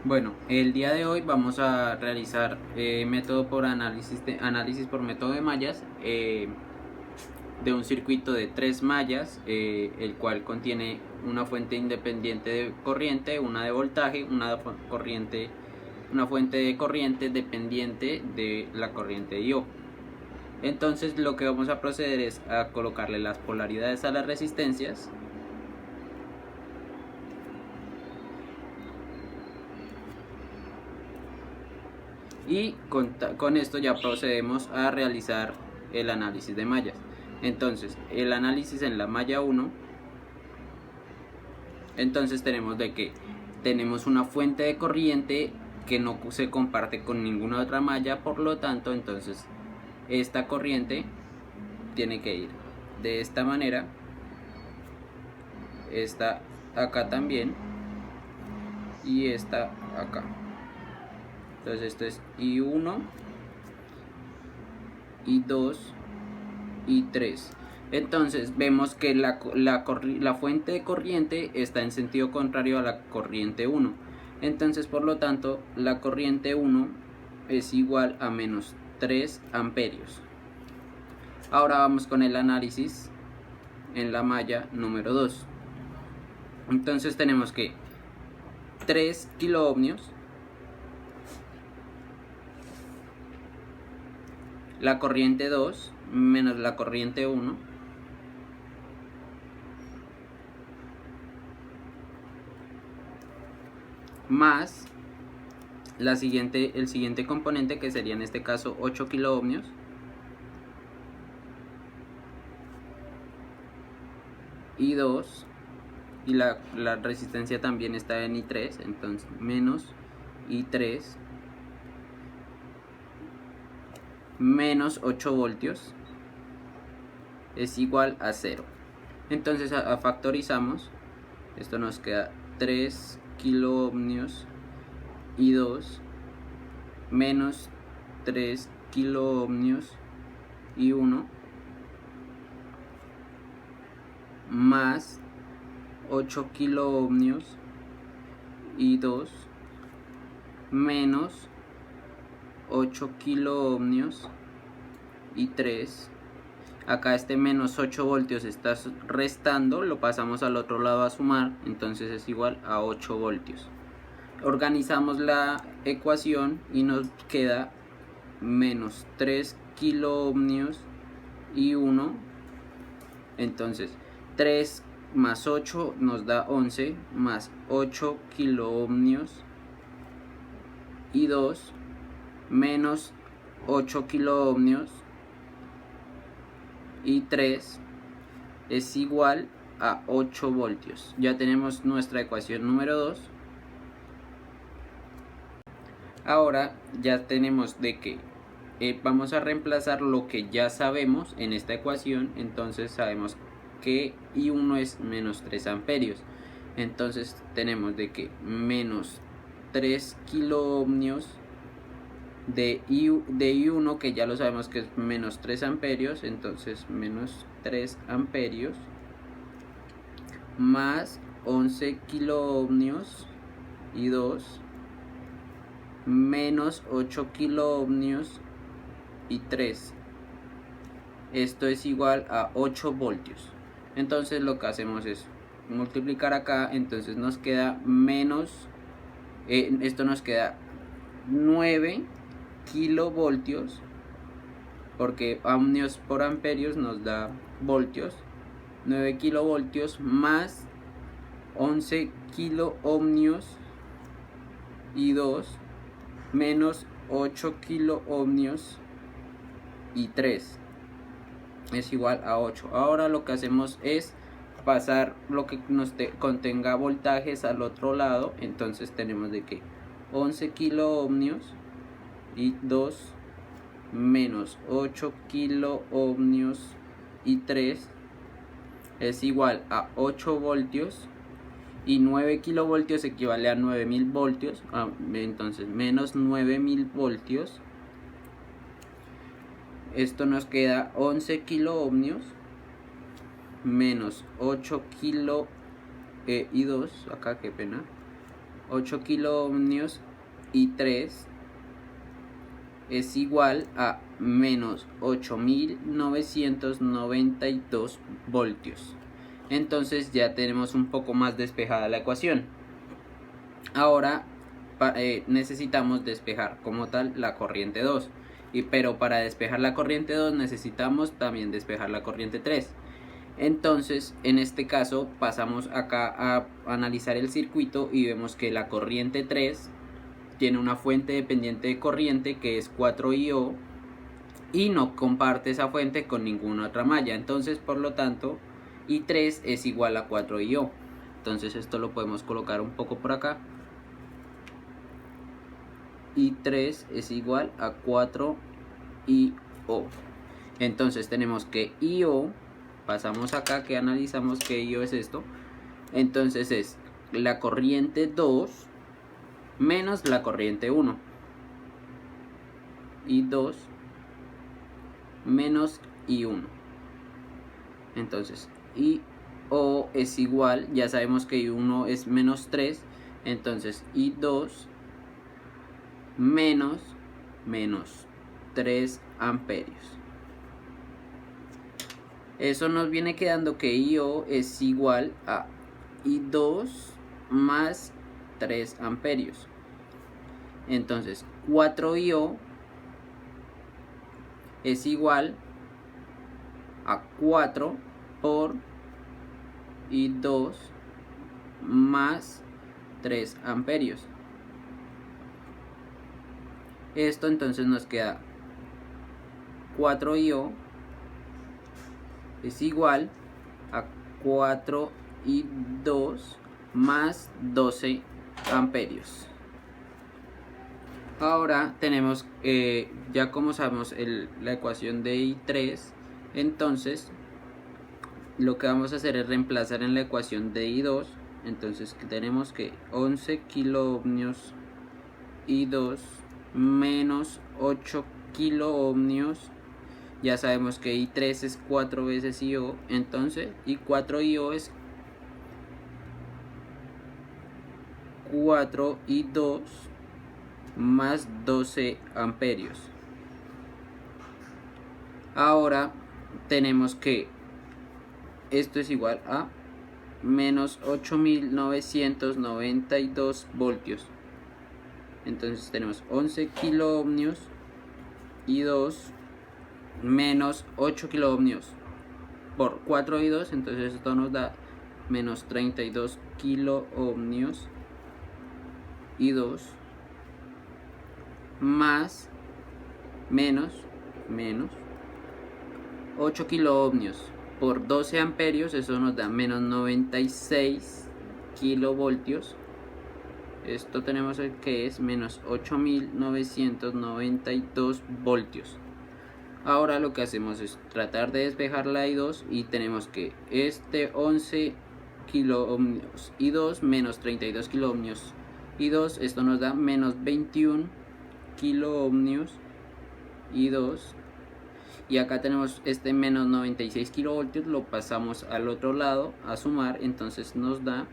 Bueno, el día de hoy vamos a realizar método por análisis por método de mallas de un circuito de 3 mallas, el cual contiene una fuente independiente de corriente, una de voltaje, una fuente de corriente dependiente de la corriente de I.O. Entonces lo que vamos a proceder es a colocarle las polaridades a las resistencias. Y con esto ya procedemos a realizar el análisis de mallas. Entonces, el análisis en la malla 1, entonces tenemos de que tenemos una fuente de corriente que no se comparte con ninguna otra malla, por lo tanto, entonces esta corriente tiene que ir de esta manera, esta acá también y esta acá. Entonces esto es I1, I2 y 3. Entonces vemos que la fuente de corriente está en sentido contrario a la corriente 1. Entonces por lo tanto la corriente 1 es igual a menos 3 amperios. Ahora vamos con el análisis en la malla número 2. Entonces tenemos que 3 kiloohmios, la corriente 2 menos la corriente 1, más el siguiente componente, que sería en este caso 8 kiloohmios, y 2, y la resistencia también está en I3, entonces menos I3 menos 8 voltios es igual a 0. Entonces factorizamos, esto nos queda 3 kiloohmios y 2 menos 3 kiloohmios y 1 más 8 kiloohmios y 2 menos 8 kiloohmios y 3. Acá este menos 8 voltios está restando, lo pasamos al otro lado a sumar, entonces es igual a 8 voltios. Organizamos la ecuación y nos queda menos 3 kiloohmios y 1. Entonces 3 más 8 nos da 11, más 8 kiloohmios y 2 menos 8 kiloohmios y 3 es igual a 8 voltios. Ya tenemos nuestra ecuación número 2. Ahora ya tenemos de que vamos a reemplazar lo que ya sabemos en esta ecuación. Entonces sabemos que I1 es menos 3 amperios. Entonces tenemos de que menos 3 kiloohmios de I1, que ya lo sabemos que es menos 3 amperios, entonces menos 3 amperios más 11 kiloohmios y 2 menos 8 kiloohmios y 3. Esto es igual a 8 voltios. Entonces lo que hacemos es multiplicar acá, entonces nos queda menos, esto nos queda 9 kilovoltios, porque ohmios por amperios nos da voltios. 9 kilovoltios más 11 kiloohmios y 2 menos 8 kiloohmios y 3 es igual a 8. Ahora lo que hacemos es pasar lo que nos contenga voltajes al otro lado. Entonces tenemos de que 11 kiloohmios y 2 menos 8 kiloohmios y 3 es igual a 8 voltios, y 9 kilovoltios equivale a 9000 voltios. Entonces menos 9000 voltios, esto nos queda 11 kiloohmios menos 8 kilo y 2, acá qué pena, 8 kiloohmios y 3 es igual a menos 8992 voltios. Entonces ya tenemos un poco más despejada la ecuación. Ahora necesitamos despejar como tal la corriente 2. Pero para despejar la corriente 2 necesitamos también despejar la corriente 3. Entonces en este caso pasamos acá a analizar el circuito y vemos que la corriente 3 tiene una fuente dependiente de corriente que es 4IO y no comparte esa fuente con ninguna otra malla. Entonces por lo tanto I3 es igual a 4IO. Entonces esto lo podemos colocar un poco por acá. I3 es igual a 4IO. Entonces tenemos que IO, pasamos acá que analizamos que IO es esto. Entonces es la corriente 2 menos la corriente 1. I2 menos I1. Entonces IO es igual, ya sabemos que I1 es menos 3. Entonces I2 menos 3 amperios. Eso nos viene quedando que IO es igual a I2 más 3 amperios. Entonces 4IO es igual a 4 por I2 más 3 amperios. Esto entonces nos queda 4IO es igual a 4I2 más 12 amperios. Ahora tenemos, ya como sabemos la ecuación de I3, entonces lo que vamos a hacer es reemplazar en la ecuación de I2. Entonces tenemos que 11 kiloohmios I2 menos 8 kiloohmios. Ya sabemos que I3 es 4 veces IO, entonces I4IO es 4I2 más 12 amperios. Ahora tenemos que esto es igual a menos 8992 voltios. Entonces tenemos 11 kiloohmios I2 menos 8 kiloohmios por 4I2, entonces esto nos da menos 32 kiloohmios I2 más menos 8 kiloohmios por 12 amperios, eso nos da menos 96 kilovoltios. Esto tenemos el que es menos 8992 voltios. Ahora lo que hacemos es tratar de despejar la I2 y tenemos que 11 kiloohmios I2 menos 32 kiloohmios I2, esto nos da menos 21 kiloohmios I2, y acá tenemos este menos 96 kilovoltios, lo pasamos al otro lado a sumar, entonces nos da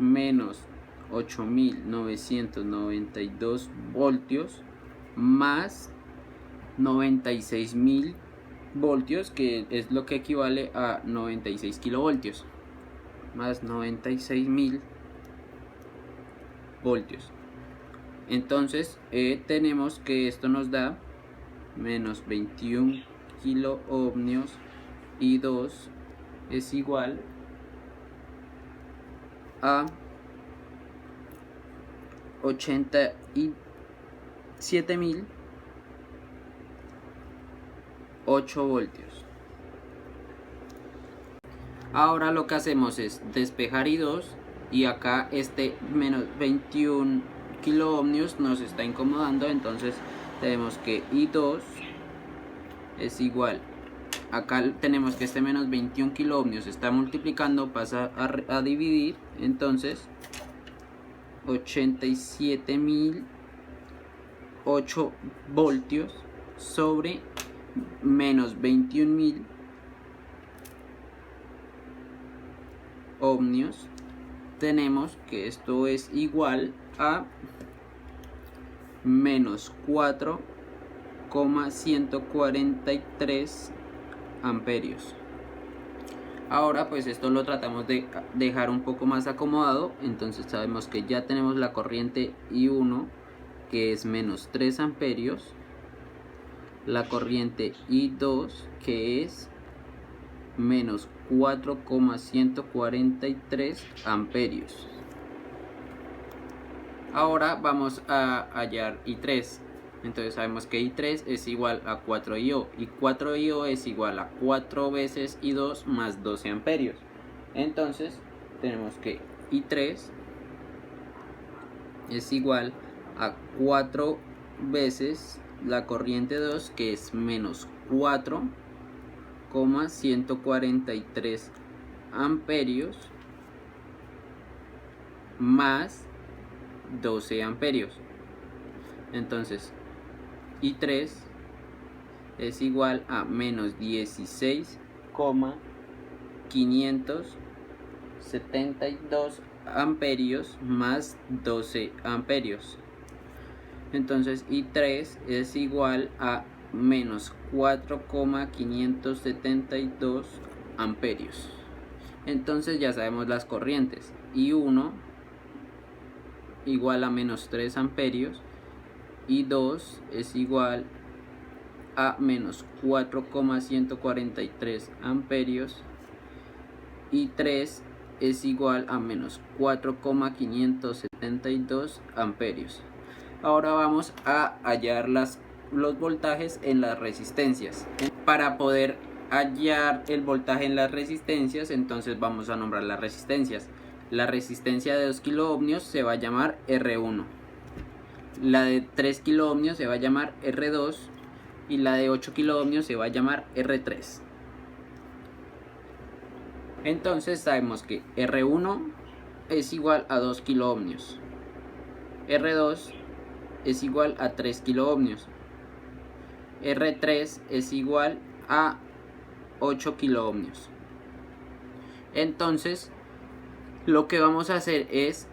menos 8992 voltios más 96.000 voltios, que es lo que equivale a 96 kilovoltios, más 96.000 voltios. Entonces tenemos que esto nos da menos 21 kiloohmios I2 es igual a 87.008 voltios. Ahora lo que hacemos es despejar I2 y acá este menos 21 kiloohmios nos está incomodando, entonces tenemos que I2 es igual, acá tenemos que este menos 21 kiloohmios está multiplicando, pasa a dividir, entonces 87.008 voltios sobre menos 21.000 ohmios tenemos que esto es igual a menos 4,143 amperios. Ahora pues esto lo tratamos de dejar un poco más acomodado, entonces sabemos que ya tenemos la corriente I1 que es menos 3 amperios, la corriente I2 que es menos 4,143 amperios. Ahora vamos a hallar I3. Entonces sabemos que I3 es igual a 4IO y 4IO es igual a 4 veces I2 más 12 amperios. Entonces tenemos que I3 es igual a 4 veces la corriente 2 que es menos 4,143 amperios más 12 amperios. Entonces I3 es igual a menos 16,572 amperios más 12 amperios. Entonces I3 es igual a menos 4,572 amperios. Entonces ya sabemos las corrientes. I1 igual a menos 3 amperios. I2 es igual a menos 4,143 amperios. I3 es igual a menos 4,572 amperios. Ahora vamos a hallar los voltajes en las resistencias. Para poder hallar el voltaje en las resistencias, entonces vamos a nombrar las resistencias. La resistencia de 2 kiloohmios se va a llamar R1. La de 3 kiloohmios se va a llamar R2 y la de 8 kiloohmios se va a llamar R3. Entonces sabemos que R1 es igual a 2 kiloohmios, R2 es igual a 3 kiloohmios, R3 es igual a 8 kiloohmios. Entonces lo que vamos a hacer es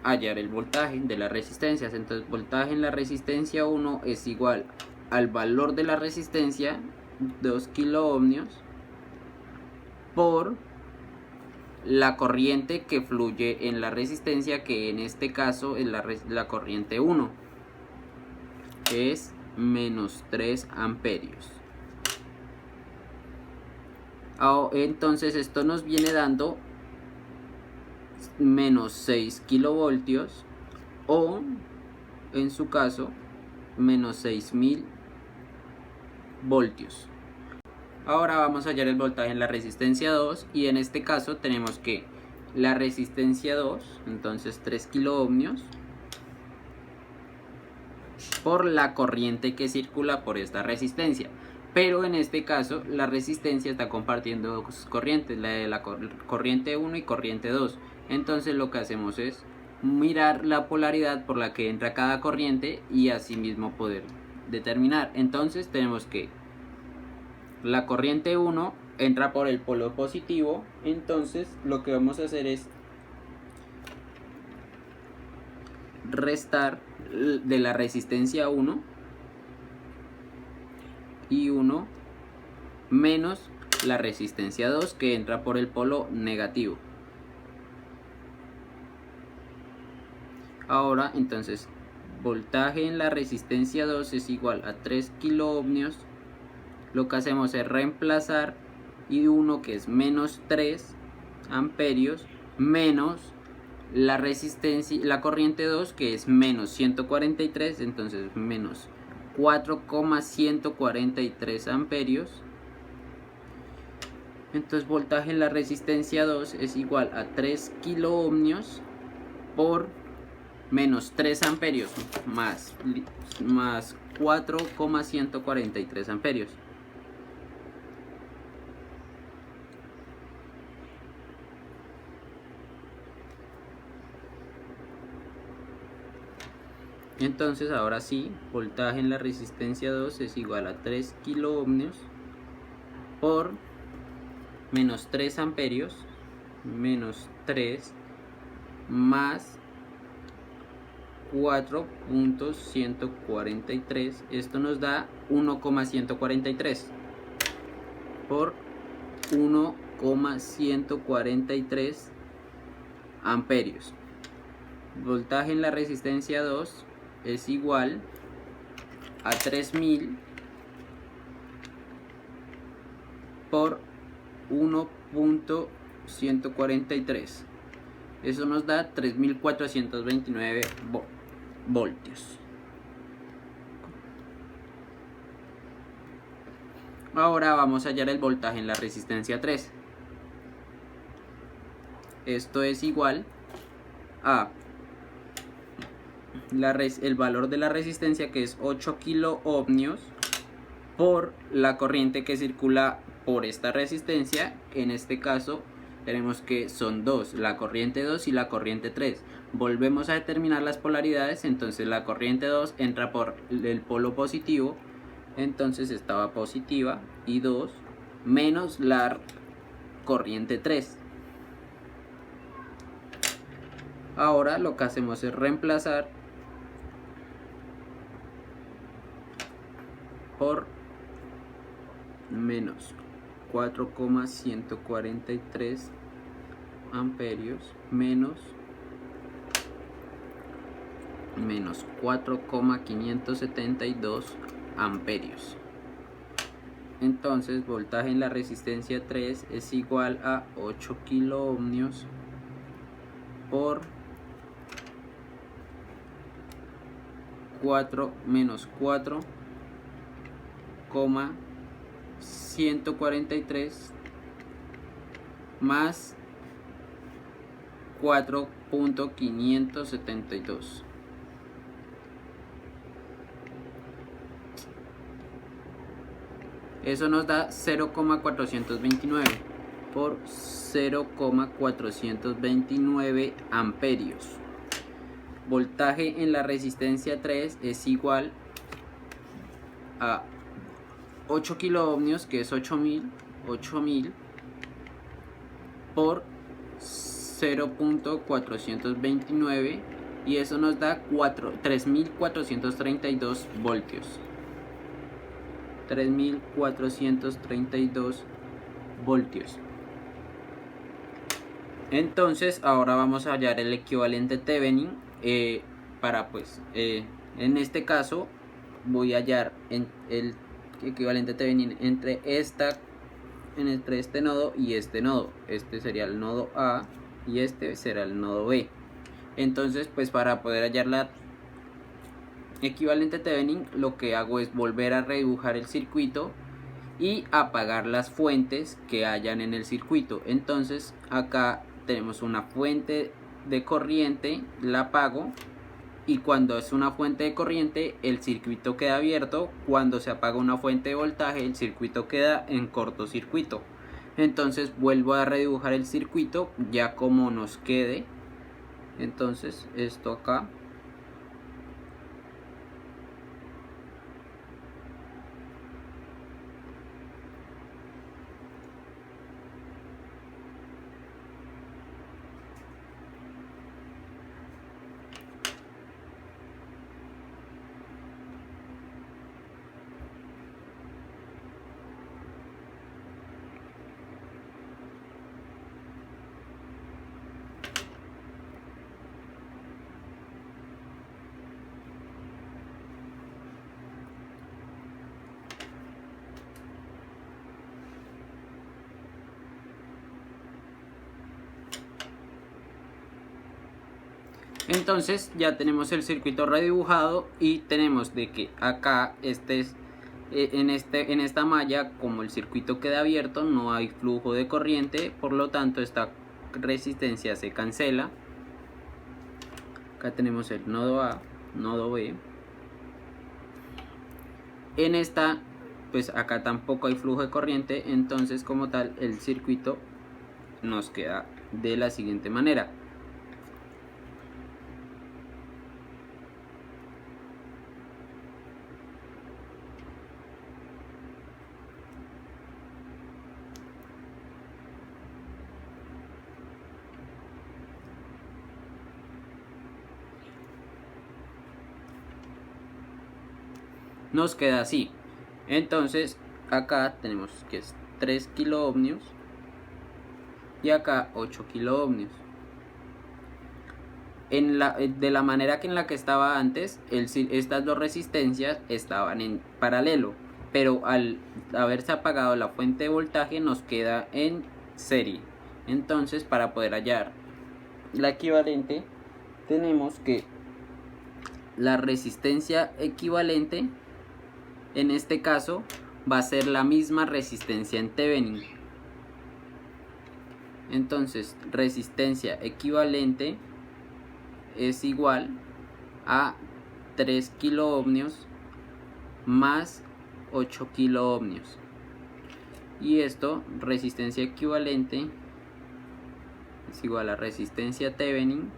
hallar el voltaje de las resistencias. Entonces voltaje en la resistencia 1 es igual al valor de la resistencia 2 kiloohmios por la corriente que fluye en la resistencia, que en este caso es la corriente 1, que es menos 3 amperios. Entonces esto nos viene dando menos 6 kilovoltios o en su caso menos 6000 voltios. Ahora vamos a hallar el voltaje en la resistencia 2 y en este caso tenemos que la resistencia 2, entonces 3 kiloohmios por la corriente que circula por esta resistencia. Pero en este caso la resistencia está compartiendo dos corrientes, la de la corriente 1 y corriente 2. Entonces lo que hacemos es mirar la polaridad por la que entra cada corriente y asimismo poder determinar. Entonces tenemos que la corriente 1 entra por el polo positivo, entonces lo que vamos a hacer es restar de la resistencia 1 y 1 menos la resistencia 2 que entra por el polo negativo. Ahora entonces voltaje en la resistencia 2 es igual a 3 kiloohmios. Lo que hacemos es reemplazar I1 que es menos 3 amperios menos la resistencia, la corriente 2 que es menos 143, entonces menos 4,143 amperios. Entonces voltaje en la resistencia 2 es igual a 3 kiloohmios por menos 3 amperios más 4,143 amperios. Entonces ahora sí, voltaje en la resistencia 2 es igual a 3 kiloohmios por menos 3 amperios menos 3 más 4.143, esto nos da 1,143 por 1,143 amperios. Voltaje en la resistencia 2 es igual a 3000 por 1.143. Eso nos da 3429 voltios. Ahora vamos a hallar el voltaje en la resistencia 3. Esto es igual a el valor de la resistencia, que es 8 kiloohmios, por la corriente que circula por esta resistencia. En este caso tenemos que son dos, la corriente 2 y la corriente 3. Volvemos a determinar las polaridades, entonces la corriente 2 entra por el polo positivo, entonces estaba positiva, y 2 menos la corriente 3. Ahora lo que hacemos es reemplazar por menos 4,143 amperios menos 4,572 amperios. Entonces voltaje en la resistencia 3 es igual a 8 kiloohmios por 4 menos 4,143 más 4.572. Eso nos da 0,429 por 0,429 amperios. Voltaje en la resistencia 3 es igual a 8 kiloohmios, que es 8000 por 0.429, y eso nos da 3432 voltios. 3432 voltios. Entonces ahora vamos a hallar el equivalente Thevenin. En este caso voy a hallar el equivalente Thevenin entre este nodo y este nodo. Este sería el nodo A y este será el nodo B. Entonces, pues para poder hallar la equivalente Thevenin, lo que hago es volver a redibujar el circuito y apagar las fuentes que hayan en el circuito. Entonces acá tenemos una fuente de corriente, la apago, y cuando es una fuente de corriente el circuito queda abierto. Cuando se apaga una fuente de voltaje el circuito queda en cortocircuito. Entonces vuelvo a redibujar el circuito ya como nos quede. Entonces esto acá entonces ya tenemos el circuito redibujado, y tenemos de que acá en esta malla, como el circuito queda abierto, no hay flujo de corriente, por lo tanto esta resistencia se cancela. Acá tenemos el nodo A, nodo B. En esta, pues acá tampoco hay flujo de corriente, entonces como tal el circuito nos queda de la siguiente manera. nos queda así. Entonces acá tenemos que es 3 kiloohmios y acá 8 kiloohmios. De la manera que en la que estaba antes, estas dos resistencias estaban en paralelo, pero al haberse apagado la fuente de voltaje nos queda en serie. Entonces, para poder hallar la equivalente, tenemos que la resistencia equivalente en este caso va a ser la misma resistencia en Thevenin. Entonces, resistencia equivalente es igual a 3 kiloohmios más 8 kiloohmios. Y esto, resistencia equivalente, es igual a resistencia Thevenin.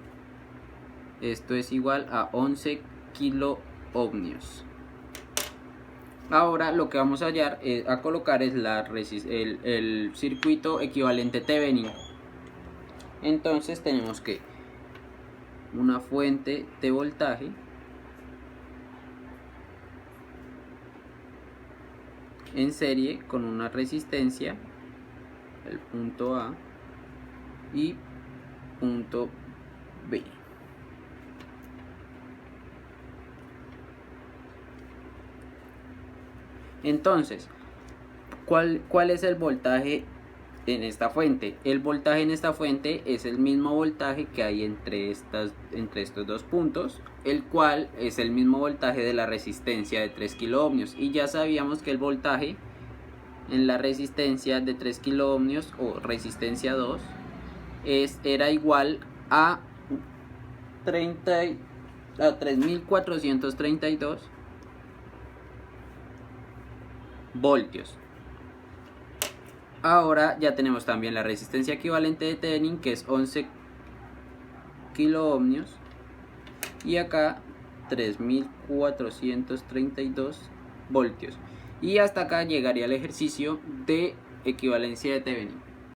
Esto es igual a 11 kiloohmios. Ahora lo que vamos a hallar, a colocar es el circuito equivalente Thevenin. Entonces tenemos que una fuente de voltaje en serie con una resistencia, el punto A y punto B. Entonces, ¿cuál es el voltaje en esta fuente? El voltaje en esta fuente es el mismo voltaje que hay entre estos dos puntos, el cual es el mismo voltaje de la resistencia de 3 kiloohmios. Y ya sabíamos que el voltaje en la resistencia de 3 kiloohmios o resistencia 2 era igual a 3432 voltios. Ahora ya tenemos también la resistencia equivalente de Thevenin, que es 11 kiloohmios, y acá 3432 voltios. Y hasta acá llegaría el ejercicio de equivalencia de Thevenin.